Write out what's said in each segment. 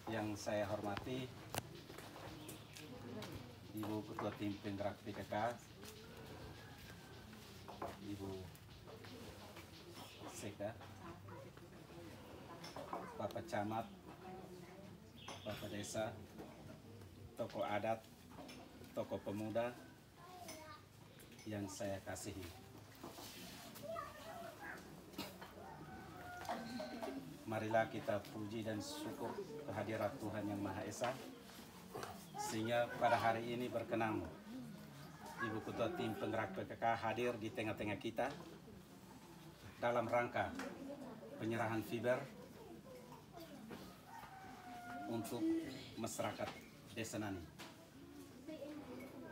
Yang saya hormati Ibu Ketua Tim Penggerak PKK, Ibu Seka, Bapak Camat, Bapak Desa, tokoh adat, tokoh pemuda yang saya kasihi. Marilah kita puji dan syukur kehadirat Tuhan Yang Maha Esa, sehingga pada hari ini berkenan Ibu Ketua Tim Penggerak PKK hadir di tengah-tengah kita dalam rangka penyerahan fiber untuk masyarakat Desa Nani.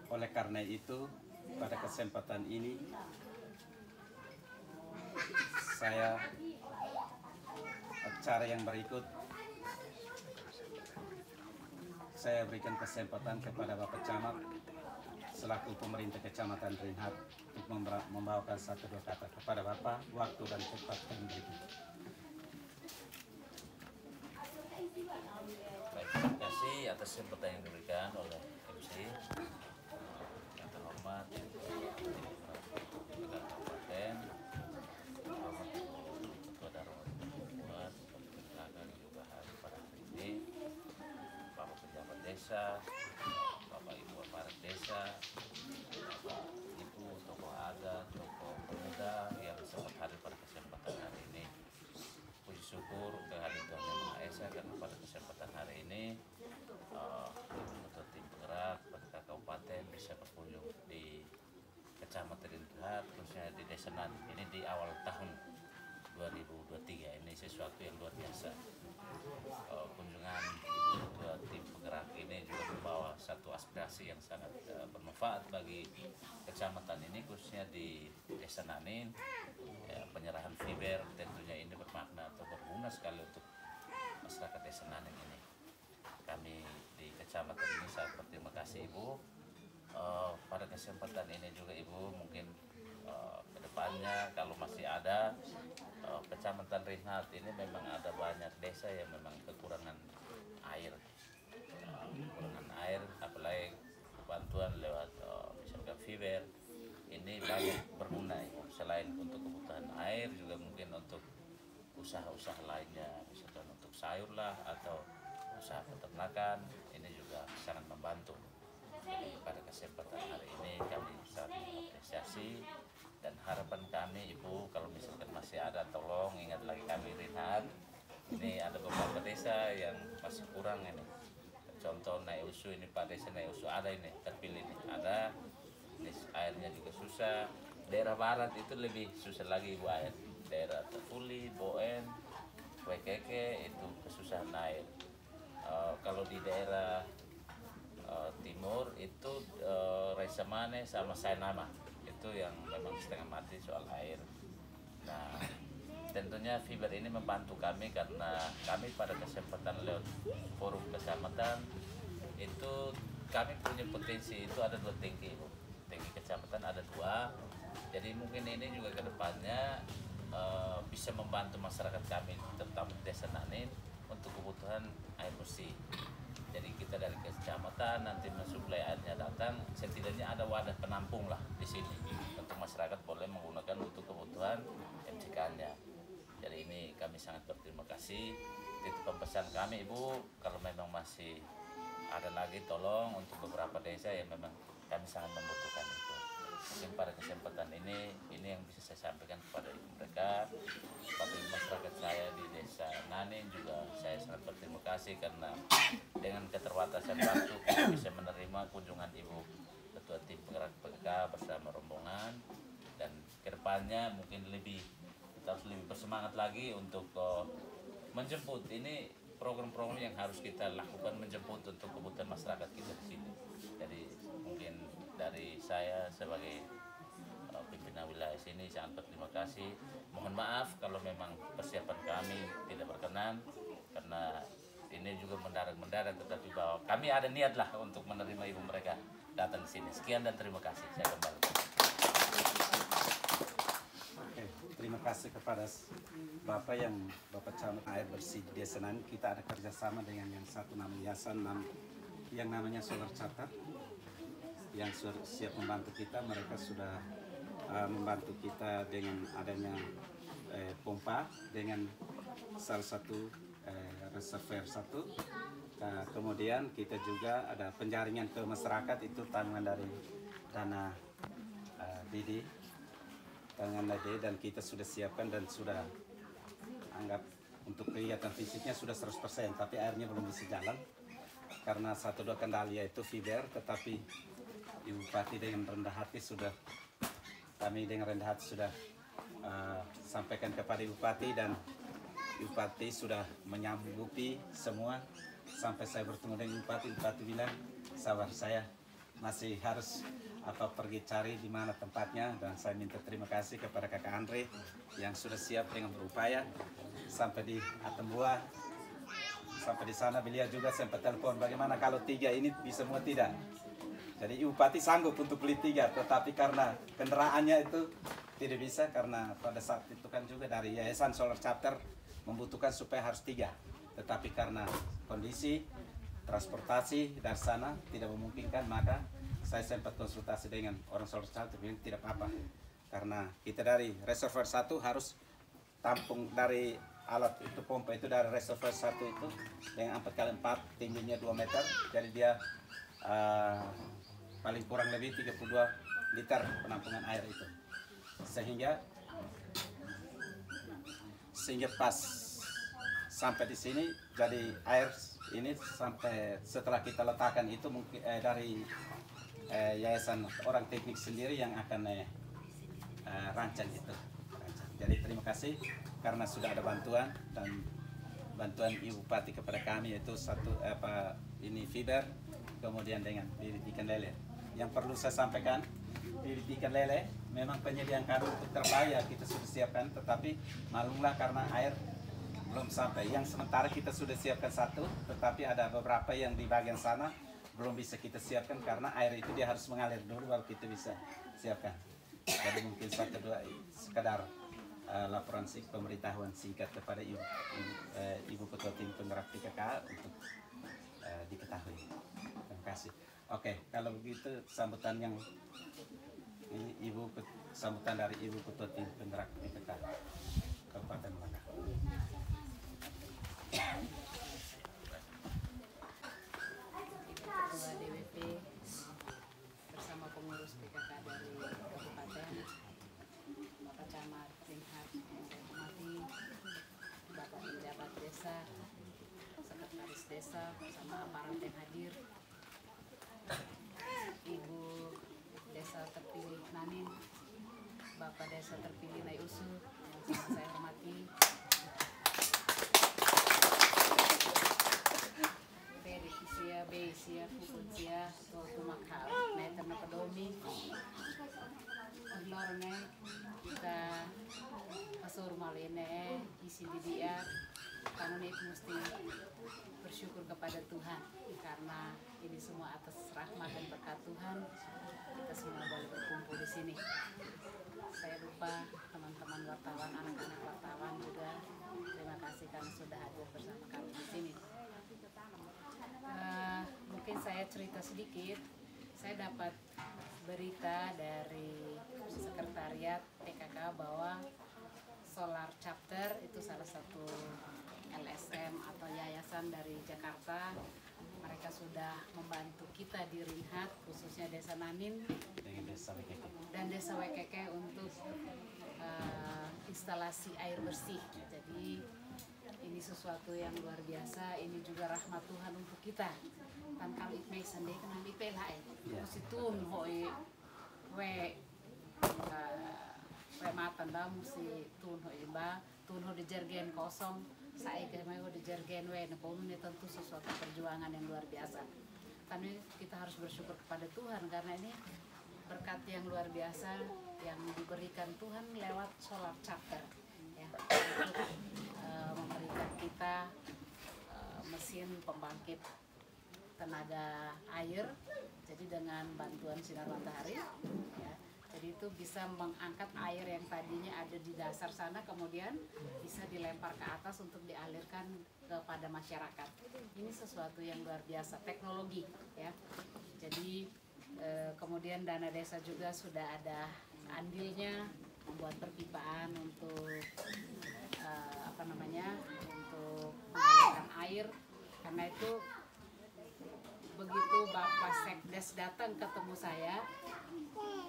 Oleh karena itu, pada kesempatan ini acara yang berikut saya berikan kesempatan kepada Bapak Camat selaku pemerintah Kecamatan Rinhat untuk membawakan satu dua kata kepada Bapak. Waktu dan tempat kami berikut. Baik, terima kasih atas kesempatan yang diberikan oleh MC yang terhormat Kabupaten, Ketua Darul Buat, Pemerintah juga hari pada hari ini, Bapak Pejabat Desa, Bapak Ibu aparat desa, Bapak Ibu tokoh adat, tokoh pemuda yang sempat hadir pada kesempatan hari ini. Puji syukur kehadiran Tuhan Yang Maha Esa karena pada kesempatan hari ini Ketua Tim Penggerak PKK Kabupaten bisa berkunjung di Kecamatan Rinhat, khususnya di Desa Nani. Ini di awal tahun 2023, ini sesuatu yang luar biasa. Kunjungan Ibu Ketua Tim Penggerak ini juga membawa satu aspirasi yang sangat bermanfaat bagi kecamatan ini, khususnya di Desa Nani. Penyerahan fiber tentunya ini bermakna atau berguna sekali untuk masyarakat Desa Nani ini. Kami di kecamatan ini sangat berterima kasih Ibu. Pada kesempatan ini juga Ibu mungkin kedepannya kalau masih ada Kecamatan Rinhat ini memang ada banyak desa yang memang kekurangan air, apalagi bantuan lewat misalkan fiber ini banyak berguna Ibu. Selain untuk kebutuhan air juga mungkin untuk usaha-usaha lainnya, misalkan untuk sayur lah atau usaha peternakan, ini juga sangat membantu. Jadi pada kesempatan hari ini kami sangat mengapresiasi dan harapan kami Ibu kalau misalkan masih ada tolong ingat lagi kami Rinhat. Ini ada beberapa desa yang masih kurang ini. Contoh Naik Usu ini Pak Desa Naik Usu ada ini terpilih ini ada. Ini airnya juga susah. Daerah barat itu lebih susah lagi Ibu air. Daerah Tefuli, Boen, Wekeke itu kesusahan air. Kalau di daerah timur itu Resamane sama Sainama itu yang memang setengah mati soal air. Nah tentunya fiber ini membantu kami karena kami pada kesempatan lewat forum kecamatan itu kami punya potensi itu ada 2 tangki Ibu. Tangki kecamatan ada 2, jadi mungkin ini juga kedepannya bisa membantu masyarakat kami terutama Desa Nani untuk kebutuhan air bersih. Jadi kita dari kecamatan nanti mensuplai airnya datang, setidaknya ada wadah penampung lah di sini untuk masyarakat boleh menggunakan untuk kebutuhan MCK-nya. Jadi ini kami sangat berterima kasih. Itu pesan kami Ibu, kalau memang masih ada lagi tolong untuk beberapa desa yang memang kami sangat membutuhkan itu. Mungkin pada kesempatan ini yang bisa saya sampaikan kepada ibu mereka, bagi masyarakat saya di Desa Nani juga saya sangat berterima kasih karena dengan keterbatasan waktu kita bisa menerima kunjungan Ibu Ketua Tim Penggerak PKK bersama rombongan, dan kedepannya mungkin kita harus lebih bersemangat lagi untuk menjemput ini program-program yang harus kita lakukan, menjemput untuk kebutuhan masyarakat kita di sini. Jadi mungkin dari saya sebagai pimpinan wilayah sini sangat berterima kasih. Mohon maaf kalau memang persiapan kami tidak berkenan karena ini juga mendadak, tetapi bahwa kami ada niat lah untuk menerima ibu mereka datang di sini. Sekian dan terima kasih. Saya kembali. Oke, terima terima kasih kepada Bapak Camat Air Bersih di Desa Nanin. Kita ada kerjasama dengan yang satu namanya Yayasan yang namanya Solar Charter yang siap membantu kita. Mereka sudah membantu kita dengan adanya pompa dengan salah satu reservoir satu. Kemudian kita juga ada penjaringan ke masyarakat, itu tanggungan dari dana Didi, tanggungan Didi, dan kita sudah siapkan dan sudah anggap untuk kegiatan fisiknya sudah 100%, tapi airnya belum bisa jalan karena satu dua kendala yaitu fiber. Tetapi Ibu Bupati dengan rendah hati sudah sampaikan kepada Ibu Bupati, dan Ibu Bupati sudah menyanggupi semua. Sampai saya bertemu dengan Ibu Bupati bilang, sabar, saya masih harus pergi cari di mana tempatnya. Dan saya minta terima kasih kepada Kakak Andre yang sudah siap dengan berupaya sampai di Atambua. Sampai di sana beliau juga sempat telepon, bagaimana kalau 3 ini bisa semua tidak. Jadi Ibu Bupati sanggup untuk beli 3, tetapi karena kendaraannya itu tidak bisa, karena pada saat itu kan juga dari Yayasan Solar Chapter membutuhkan supaya harus 3. Tetapi karena kondisi transportasi dari sana tidak memungkinkan, maka saya sempat konsultasi dengan orang Solar Chapter, bilang tidak apa-apa. Karena kita dari reservoir 1 harus tampung dari alat itu, pompa itu dari reservoir 1 itu dengan 4x4, tingginya 2 meter. Jadi dia paling kurang lebih 32 liter penampungan air itu. Sehingga pas sampai di sini, jadi air ini sampai setelah kita letakkan itu mungkin dari yayasan orang teknik sendiri yang akan rancang itu. Jadi terima kasih karena sudah ada bantuan, dan bantuan Ibu Bupati kepada kami yaitu ini fiber, kemudian dengan bibit ikan lele. Yang perlu saya sampaikan, bibit ikan lele memang penyediaan kami untuk terbaya kita sudah siapkan, tetapi maklumlah karena air belum sampai. Yang sementara kita sudah siapkan 1, tetapi ada beberapa yang di bagian sana belum bisa kita siapkan karena air itu dia harus mengalir dulu baru kita bisa siapkan. Jadi mungkin 1-2 sekedar laporan pemberitahuan singkat kepada Ibu Ketua Tim Penggerak PKK untuk diketahui. Terima kasih. Oke, kalau begitu sambutan yang ini sambutan dari Ibu Ketua Tim Penggerak PKK Kabupaten Malaka. Ketua DWP bersama pengurus PKK dari Kabupaten, Bapak Camat Ringhat yang saya hormati, Bapak Penjabat Desa, Sekretaris Desa bersama aparat yang hadir, Ibu Desa terpilih Nanin, Bapak Desa terpilih Nayusu yang sama saya hormati, Beisia, Pukucia, Tumakal, Netan Napadomi, Lorne, kita pasur malene, isi di dia, kamu itu mesti bersyukur kepada Tuhan karena ini semua atas rahmat dan berkat Tuhan kita semua boleh berkumpul di sini. Saya lupa teman-teman wartawan, anak-anak wartawan juga, terima kasih karena sudah hadir bersama kami di sini. Mungkin saya cerita sedikit. Saya dapat berita dari sekretariat PKK bahwa Solar Chapter itu salah satu LSM atau yayasan dari Jakarta. Mereka sudah membantu kita di Ringhat, khususnya Desa Nanin dan Desa Wekeke untuk instalasi air bersih. Jadi ini sesuatu yang luar biasa. Ini juga rahmat Tuhan untuk kita. Kan kalau ikmei sendiri kan ambil pelai. Mesti tun hoi we matan ba mesti tun hoi ba tun hoi dijergen kosong. Saya kemai hoi dijergen we. Nah, ini tentu sesuatu perjuangan yang luar biasa. Tapi kita harus bersyukur kepada Tuhan karena ini berkat yang luar biasa yang diberikan Tuhan lewat Solar Chapter. Ya, untuk memberikan kita mesin pembangkit tenaga air, jadi dengan bantuan sinar matahari, ya, Jadi itu bisa mengangkat air yang tadinya ada di dasar sana, kemudian bisa dilempar ke atas untuk dialirkan kepada masyarakat. Ini sesuatu yang luar biasa, teknologi ya. Jadi kemudian dana desa juga sudah ada andilnya membuat perpipaan untuk untuk mengalirkan air. Karena itu begitu Bapak Sekdes datang ketemu saya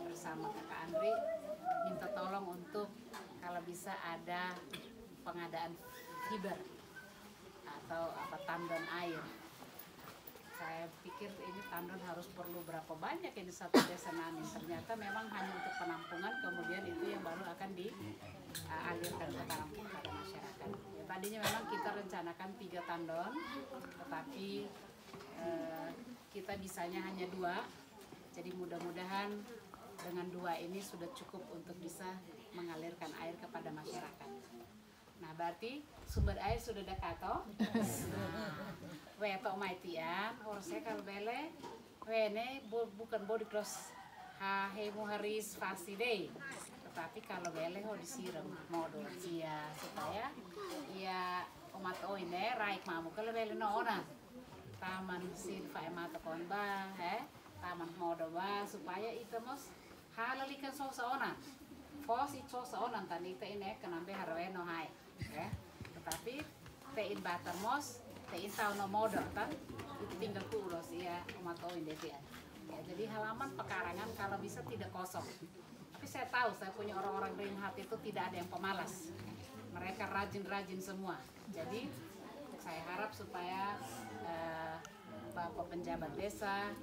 bersama Kakak Andri, minta tolong untuk kalau bisa ada pengadaan fiber atau tandon air. Saya pikir ini tandon harus perlu berapa banyak ini satu desa Nanin. Ternyata memang hanya untuk penampungan, kemudian itu yang baru akan dialirkan kepada masyarakat. Tadinya memang kita rencanakan 3 tandon, tetapi kita bisanya hanya 2. Jadi mudah-mudahan dengan 2 ini sudah cukup untuk bisa mengalirkan air kepada masyarakat. Nah, berarti sumber air sudah dekat toh. Weto maitian, saya kalau bele, wene bukan body cross hahemu haris faside. Tetapi kalau bele ho disiram modal cia supaya ya umat ini raik mamu kalau bele nona. Taman silva mata konba, taman modal ba supaya itu mos halalikan sosaona. Fos itu sosaona tadi itu ini kenambe harwe no hai. Tetapi tein batar mos, tein tahu no modal kan itu tinggal kulos ya umat ini dia. Ya, jadi halaman pekarangan kalau bisa tidak kosong. Tapi saya tahu saya punya orang-orang Rinhat itu tidak ada yang pemalas. Mereka rajin-rajin semua. Jadi saya harap supaya Bapak penjabat desa,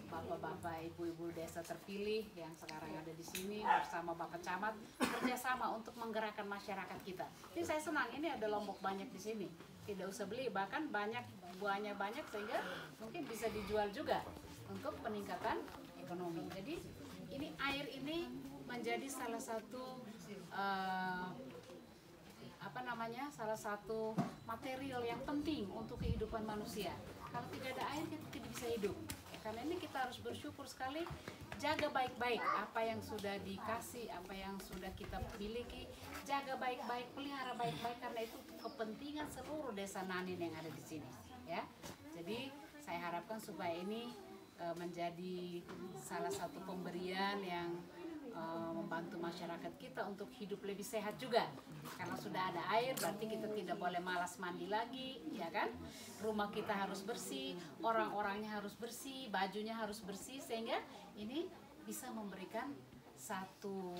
Bapak-bapak, ibu-ibu desa terpilih yang sekarang ada di sini bersama Bapak Camat kerjasama untuk menggerakkan masyarakat kita. Jadi saya senang ini ada lombok banyak di sini. Tidak usah beli, bahkan buahnya banyak sehingga mungkin bisa dijual juga untuk peningkatan ekonomi. Jadi ini air ini menjadi salah satu salah satu material yang penting untuk kehidupan manusia. Kalau tidak ada air kita tidak bisa hidup. Karena ini kita harus bersyukur sekali, jaga baik-baik apa yang sudah dikasih, apa yang sudah kita miliki, jaga baik-baik, pelihara baik-baik karena itu kepentingan seluruh desa Nanin yang ada di sini. Ya, jadi saya harapkan supaya ini menjadi salah satu pemberian yang membantu masyarakat kita untuk hidup lebih sehat juga. Karena sudah ada air berarti kita tidak boleh malas mandi lagi, ya kan? Rumah kita harus bersih, orang-orangnya harus bersih, bajunya harus bersih sehingga ini bisa memberikan satu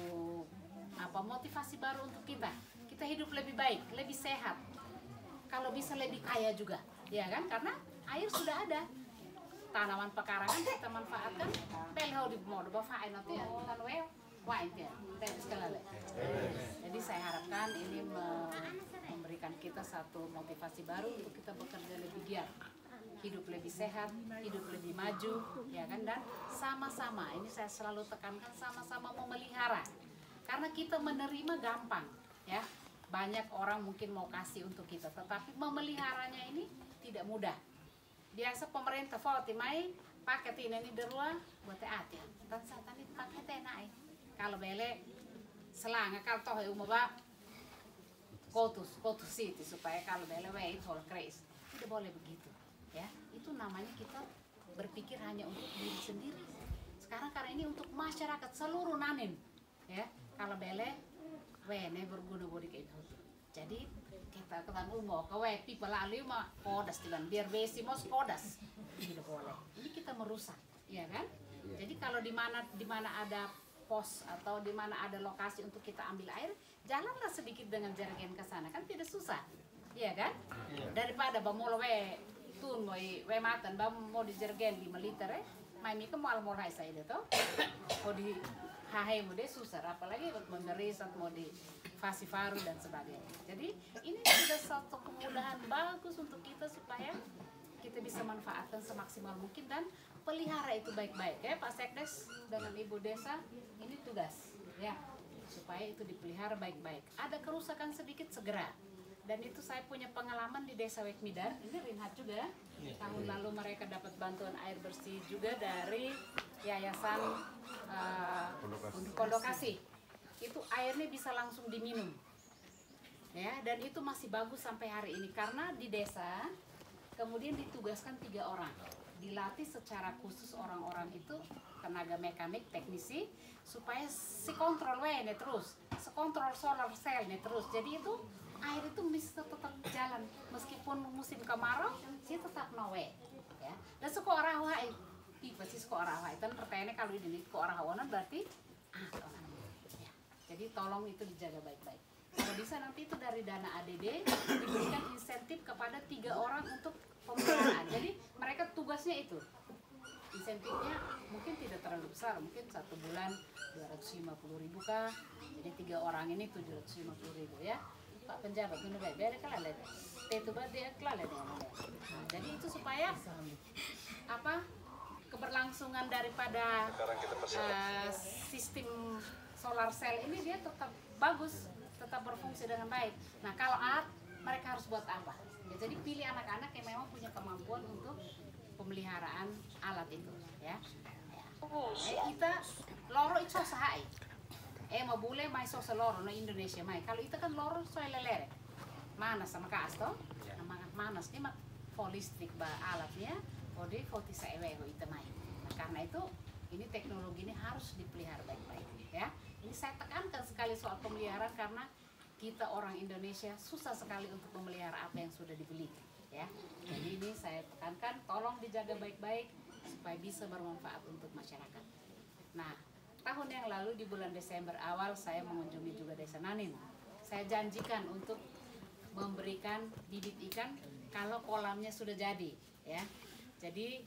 motivasi baru untuk kita. Kita hidup lebih baik, lebih sehat. Kalau bisa lebih kaya juga, ya kan? Karena air sudah ada. Tanaman pekarangan kita manfaatkan. Pelho di modo bafain nanti ya, kan well. Wah itu ya, jadi saya harapkan ini memberikan kita satu motivasi baru untuk kita bekerja lebih giat, hidup lebih sehat, hidup lebih maju, ya kan? Dan sama-sama, ini saya selalu tekankan sama-sama memelihara, karena kita menerima gampang, ya. Banyak orang mungkin mau kasih untuk kita, tetapi memeliharanya ini tidak mudah. Biasa pemerintah Fatimai paket ini derua buat hati, dan saat ini paket naik. Kalau bele selanga kalau toh umaba kotus city supaya kalau bele wait whole craze tidak boleh begitu ya. Itu namanya kita berpikir hanya untuk diri sendiri. Sekarang karena ini untuk masyarakat seluruh Nanin ya. Kalau bele wene berguna bodi kayak itu. Jadi kita ketemu mau kawe people lalu mah kodas tiban biar besi mos kodas tidak boleh. Ini kita merusak ya kan. Jadi kalau di mana ada pos atau di mana ada lokasi untuk kita ambil air, jalanlah sedikit dengan jerigen ke sana, kan tidak susah, iya kan? Daripada bamolo we tun we matan bam mau di jerigen 5 liter mai mi ke mal hai saya itu, mau di hahe mau deh susah, apalagi memeris atau mau di fasifaru dan sebagainya. Jadi ini sudah satu kemudahan bagus untuk kita supaya kita bisa manfaatkan semaksimal mungkin dan pelihara itu baik-baik ya Pak Sekdes dengan Ibu Desa, ini tugas ya supaya itu dipelihara baik-baik. Ada kerusakan sedikit segera Dan itu saya punya pengalaman di Desa Wekmidar. Ini Rinhat juga. Tahun lalu mereka dapat bantuan air bersih juga dari Yayasan Pondokasi. Itu airnya bisa langsung diminum. Ya, dan itu masih bagus sampai hari ini karena di desa kemudian ditugaskan 3 orang. Dilatih secara khusus orang-orang itu tenaga mekanik, teknisi supaya si kontrol ini terus, sekontrol solar cell nih terus. Jadi itu air itu bisa tetap jalan meskipun musim kemarau, sih tetap nawe. Ya. Dan suku orang wae, pasti suku orang wae. Dan pertanyaannya kalau ini suku orang wae berarti ya. Jadi tolong itu dijaga baik-baik. Kalau bisa nanti itu dari dana ADD diberikan insentif kepada 3 orang untuk pemeliharaan. Jadi mereka tugasnya itu. Insentifnya mungkin tidak terlalu besar, mungkin 1 bulan 250.000 kah. Jadi 3 orang ini 750.000 ya. Pak penjabat itu baik, biar kelale. Itu dia kelale dengan. Nah, jadi itu supaya apa? Keberlangsungan daripada sistem solar cell ini dia tetap bagus, tetap berfungsi dengan baik. Nah, kalau mereka harus buat apa? Ya, jadi pilih anak-anak yang memang punya kemampuan untuk pemeliharaan alat itu, ya. Kita loro itu sahai. Mau boleh mai so loro no Indonesia mai. Kalau itu kan loro so lelere. Manas sama kasto. Nah, manas ini mak listrik ba alatnya. Ode foti saewe itu mai. Nah, karena itu ini teknologi ini harus dipelihara baik-baik, ya. Ini saya tekankan sekali soal pemeliharaan karena kita orang Indonesia susah sekali untuk memelihara apa yang sudah dibeli, ya. Jadi ini saya tekankan, tolong dijaga baik-baik supaya bisa bermanfaat untuk masyarakat. Nah, tahun yang lalu di bulan Desember awal saya mengunjungi juga Desa Nanin. Saya janjikan untuk memberikan bibit ikan kalau kolamnya sudah jadi, ya. Jadi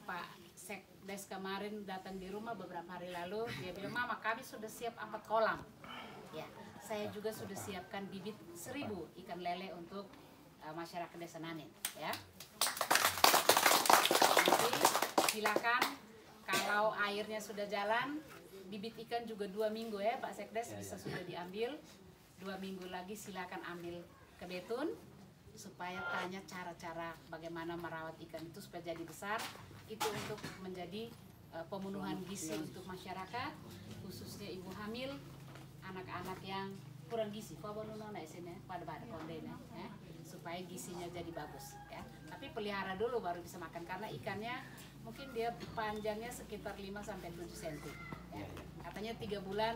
Pak Sekdes kemarin datang di rumah beberapa hari lalu, dia bilang, "Mama, kami sudah siap 4 kolam." Ya, saya juga sudah siapkan bibit 1000 ikan lele untuk masyarakat Desa Nanin, ya. Nanti silakan kalau airnya sudah jalan, bibit ikan juga 2 minggu ya Pak Sekdes bisa sudah diambil. 2 minggu lagi silakan ambil ke Betun supaya tanya cara-cara bagaimana merawat ikan itu supaya jadi besar. Itu untuk menjadi pemenuhan gizi untuk masyarakat, khususnya ibu hamil, anak-anak yang kurang gizi, supaya gizinya jadi bagus, ya. Tapi pelihara dulu baru bisa makan karena ikannya mungkin dia panjangnya sekitar 5-7 cm. Ya. Katanya 3 bulan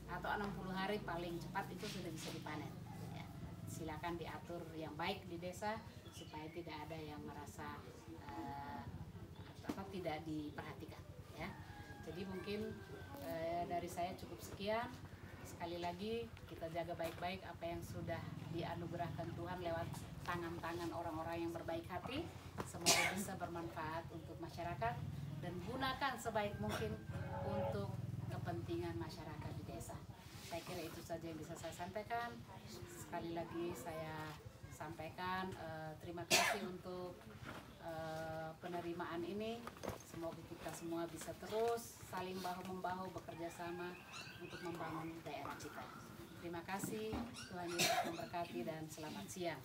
atau 60 hari paling cepat itu sudah bisa dipanen. Ya. Silakan diatur yang baik di desa supaya tidak ada yang merasa tidak diperhatikan, ya. Jadi mungkin dari saya cukup sekian. Sekali lagi kita jaga baik-baik apa yang sudah dianugerahkan Tuhan lewat tangan-tangan orang-orang yang berbaik hati. Semoga bisa bermanfaat untuk masyarakat dan gunakan sebaik mungkin untuk kepentingan masyarakat di desa. Saya kira itu saja yang bisa saya sampaikan. Sekali lagi saya sampaikan terima kasih untuk penerimaan ini. Semoga kita semua bisa terus saling bahu-membahu bekerja sama untuk membangun daerah kita. Terima kasih, Tuhan Yesus memberkati dan selamat siang.